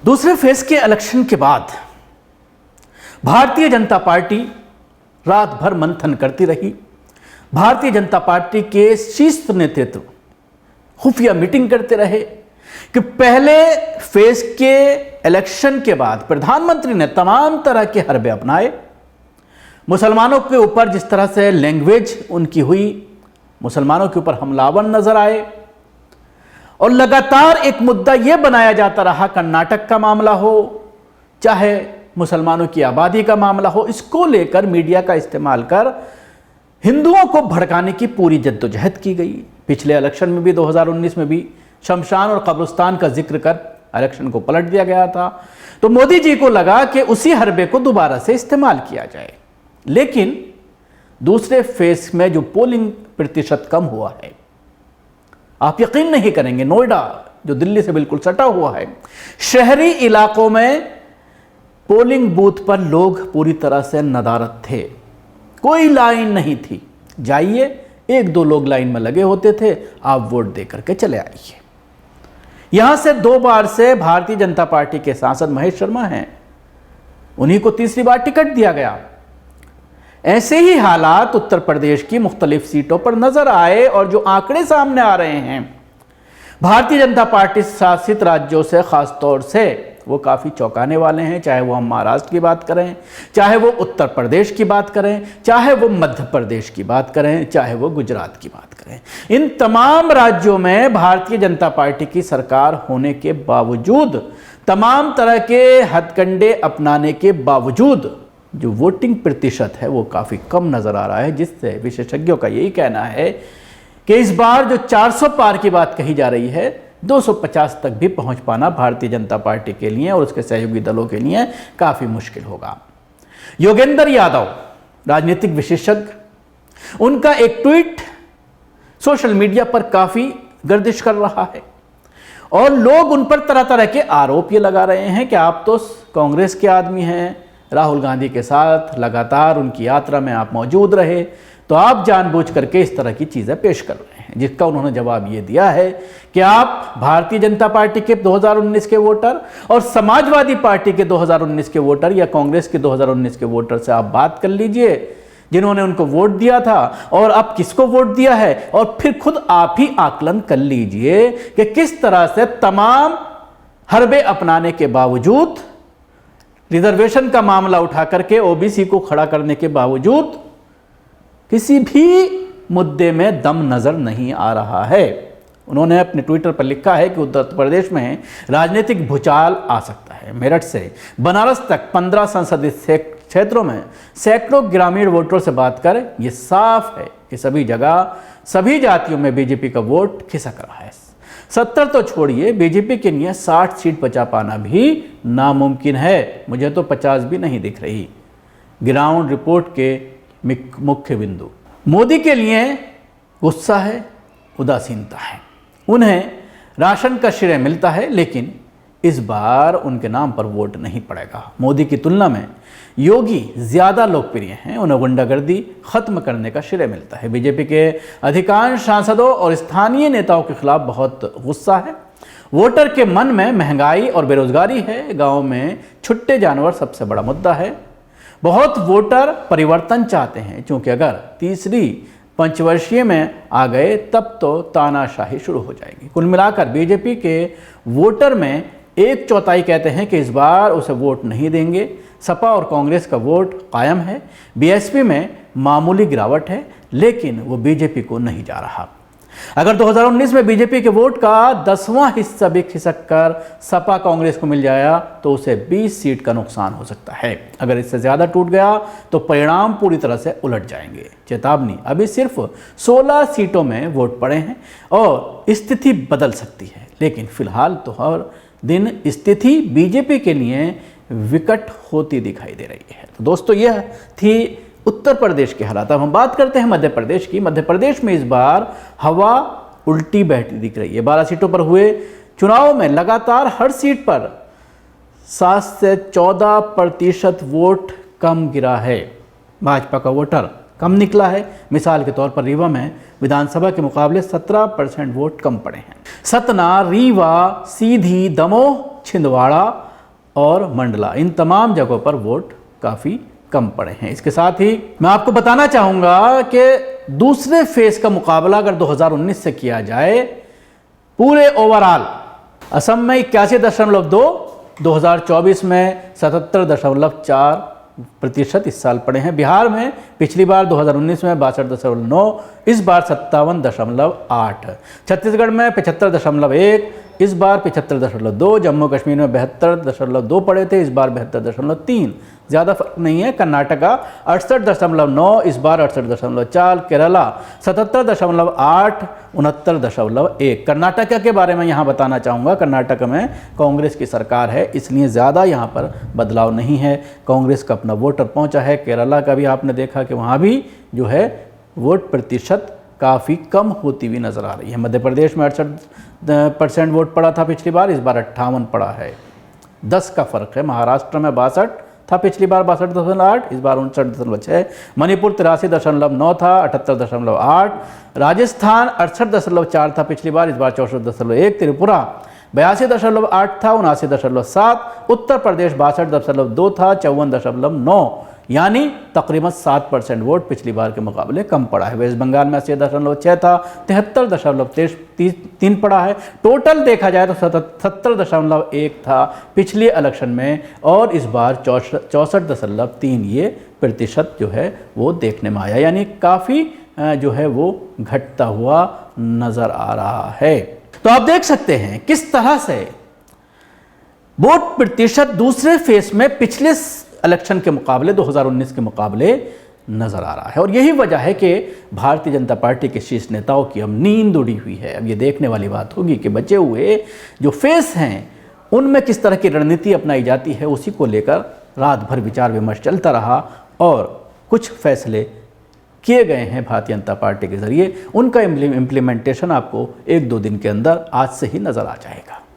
दूसरे फेज के इलेक्शन के बाद भारतीय जनता पार्टी रात भर मंथन करती रही। भारतीय जनता पार्टी के शीर्ष नेतृत्व खुफिया मीटिंग करते रहे कि पहले फेज के इलेक्शन के बाद प्रधानमंत्री ने तमाम तरह के हरबे अपनाए। मुसलमानों के ऊपर जिस तरह से लैंग्वेज उनकी हुई, मुसलमानों के ऊपर हमलावर नजर आए और लगातार एक मुद्दा यह बनाया जाता रहा, कर्नाटक का मामला हो चाहे मुसलमानों की आबादी का मामला हो, इसको लेकर मीडिया का इस्तेमाल कर हिंदुओं को भड़काने की पूरी जद्दोजहद की गई। पिछले इलेक्शन में भी 2019 में भी शमशान और कब्रिस्तान का जिक्र कर इलेक्शन को पलट दिया गया था। तो मोदी जी को लगा कि उसी हरबे को दोबारा से इस्तेमाल किया जाए। लेकिन दूसरे फेज में जो पोलिंग प्रतिशत कम हुआ है, आप यकीन नहीं करेंगे, नोएडा जो दिल्ली से बिल्कुल सटा हुआ है, शहरी इलाकों में पोलिंग बूथ पर लोग पूरी तरह से नदारद थे। कोई लाइन नहीं थी, जाइए, एक दो लोग लाइन में लगे होते थे, आप वोट दे करके चले आइए। यहां से 2 बार से भारतीय जनता पार्टी के सांसद महेश शर्मा हैं, उन्हीं को तीसरी बार टिकट दिया गया। ऐसे ही हालात उत्तर प्रदेश की मुख्तलिफ सीटों पर नजर आए और जो आंकड़े सामने आ रहे हैं भारतीय जनता पार्टी शासित राज्यों से, खासतौर से वो काफ़ी चौंकाने वाले हैं। चाहे वो हम महाराष्ट्र की बात करें, चाहे वो उत्तर प्रदेश की बात करें, चाहे वो मध्य प्रदेश की बात करें, चाहे वो गुजरात की बात करें, इन तमाम राज्यों में भारतीय जनता पार्टी की सरकार होने के बावजूद, तमाम तरह के हथकंडे अपनाने के बावजूद जो वोटिंग प्रतिशत है वो काफ़ी कम नज़र आ रहा है, जिससे विशेषज्ञों का यही कहना है कि इस बार जो 400 पार की बात कही जा रही है, 250 तक भी पहुंच पाना भारतीय जनता पार्टी के लिए और उसके सहयोगी दलों के लिए काफ़ी मुश्किल होगा। योगेंद्र यादव राजनीतिक विशेषज्ञ, उनका एक ट्वीट सोशल मीडिया पर काफ़ी गर्दिश कर रहा है और लोग उन पर तरह तरह के आरोप ये लगा रहे हैं कि आप तो कांग्रेस के आदमी हैं, राहुल गांधी के साथ लगातार उनकी यात्रा में आप मौजूद रहे, तो आप जानबूझ करके इस तरह की चीज़ें पेश कर रहे हैं। जिसका उन्होंने जवाब ये दिया है कि आप भारतीय जनता पार्टी के 2019 के वोटर और समाजवादी पार्टी के 2019 के वोटर या कांग्रेस के 2019 के वोटर से आप बात कर लीजिए, जिन्होंने उनको वोट दिया था और अब किसको वोट दिया है, और फिर खुद आप ही आकलन कर लीजिए कि किस तरह से तमाम हरबे अपनाने के बावजूद, रिजर्वेशन का मामला उठा करके ओबीसी को खड़ा करने के बावजूद किसी भी मुद्दे में दम नजर नहीं आ रहा है। उन्होंने अपने ट्विटर पर लिखा है कि उत्तर प्रदेश में राजनीतिक भूचाल आ सकता है। मेरठ से बनारस तक 15 संसदीय क्षेत्रों में सैकड़ों ग्रामीण वोटरों से बात कर ये साफ है कि सभी जगह सभी जातियों में बीजेपी का वोट खिसक रहा है। 70 तो छोड़िए, बीजेपी के लिए 60 सीट बचा पाना भी नामुमकिन है। मुझे तो 50 भी नहीं दिख रही। ग्राउंड रिपोर्ट के मुख्य बिंदु मोदी के लिए गुस्सा है, उदासीनता है। उन्हें राशन का श्रेय मिलता है, लेकिन इस बार उनके नाम पर वोट नहीं पड़ेगा। मोदी की तुलना में योगी ज़्यादा लोकप्रिय हैं, उन्हें गुंडागर्दी खत्म करने का श्रेय मिलता है। बीजेपी के अधिकांश सांसदों और स्थानीय नेताओं के खिलाफ बहुत गुस्सा है। वोटर के मन में महंगाई और बेरोजगारी है। गाँव में छुट्टे जानवर सबसे बड़ा मुद्दा है। बहुत वोटर परिवर्तन चाहते हैं, क्योंकि अगर तीसरी पंचवर्षीय में आ गए तब तो तानाशाही शुरू हो जाएगी। कुल मिलाकर बीजेपी के वोटर में 1/4 कहते हैं कि इस बार उसे वोट नहीं देंगे। सपा और कांग्रेस का वोट कायम है। बीएसपी में मामूली गिरावट है, लेकिन वो बीजेपी को नहीं जा रहा। अगर 2019 में बीजेपी के वोट का 10वां हिस्सा भी खिसक कर सपा कांग्रेस को मिल जाया तो उसे 20 सीट का नुकसान हो सकता है। अगर इससे ज़्यादा टूट गया तो परिणाम पूरी तरह से उलट जाएंगे। चेतावनी, अभी सिर्फ 16 सीटों में वोट पड़े हैं और स्थिति बदल सकती है, लेकिन फिलहाल तो हर दिन स्थिति बीजेपी के लिए विकट होती दिखाई दे रही है। तो दोस्तों, यह थी उत्तर प्रदेश के हालात। अब हम बात करते हैं मध्य प्रदेश की। मध्य प्रदेश में इस बार हवा उल्टी बहती दिख रही है। 12 सीटों पर हुए चुनाव में लगातार हर सीट पर 7 से 14% वोट कम गिरा है। भाजपा का वोटर कम निकला है। मिसाल के तौर पर रीवा में विधानसभा के मुकाबले 17% वोट कम पड़े हैं। सतना, रीवा, सीधी, दमोह, छिंदवाड़ा, और मंडला, इन तमाम जगहों पर वोट काफ़ी कम पड़े हैं। इसके साथ ही मैं आपको बताना चाहूँगा कि दूसरे फेज का मुकाबला अगर 2019 से किया जाए, पूरे ओवरऑल असम में 81.2, 2024 में 77.4% इस साल पड़े हैं। बिहार में पिछली बार 2019 में 62.9, इस बार 57.8, छत्तीसगढ़ में 75.1, इस बार 75.2, जम्मू कश्मीर में 72.2 पड़े थे, इस बार 72.3, ज़्यादा फर्क नहीं है। कर्नाटका 68.9, इस बार 68.4, केरला 77.8, 69.1। कर्नाटका के बारे में यहाँ बताना चाहूँगा, कर्नाटक में कांग्रेस की सरकार है, इसलिए ज़्यादा यहाँ पर बदलाव नहीं है, कांग्रेस का अपना वोटर पहुँचा है। केरला का भी आपने देखा कि वहाँ भी जो है वोट प्रतिशत काफ़ी कम होती हुई नज़र आ रही है। मध्य प्रदेश में 68% वोट पड़ा था पिछली बार, इस बार 58 पड़ा है, 10 का फ़र्क है। महाराष्ट्र में 62 था पिछली बार, 62.8, इस बार 59.6। मणिपुर 83.9 था, 78.8। राजस्थान 68.4 था पिछली बार, इस बार 64.1। त्रिपुरा 82.8 था, 79.7। उत्तर प्रदेश 62.2 था, 54.9, यानी तकरीबन 7% वोट पिछली बार के मुकाबले कम पड़ा है। वेस्ट बंगाल में 80.6 था, 73.3 पड़ा है। टोटल देखा जाए तो 70.1 था पिछले इलेक्शन में, और इस बार 64.3 ये प्रतिशत जो है वो देखने में आया, यानी काफ़ी जो है वो घटता हुआ नज़र आ रहा है। तो आप देख सकते हैं किस तरह से वोट प्रतिशत दूसरे फेज में पिछले इलेक्शन के मुकाबले 2019 के मुकाबले नज़र आ रहा है। और यही वजह है कि भारतीय जनता पार्टी के शीर्ष नेताओं की अब नींद उड़ी हुई है। अब ये देखने वाली बात होगी कि बचे हुए जो फेस हैं उनमें किस तरह की रणनीति अपनाई जाती है। उसी को लेकर रात भर विचार विमर्श चलता रहा और कुछ फैसले किए गए हैं भारतीय जनता पार्टी के ज़रिए। उनका इम्प्लीमेंटेशन आपको 1-2 दिन के अंदर आज से ही नज़र आ जाएगा।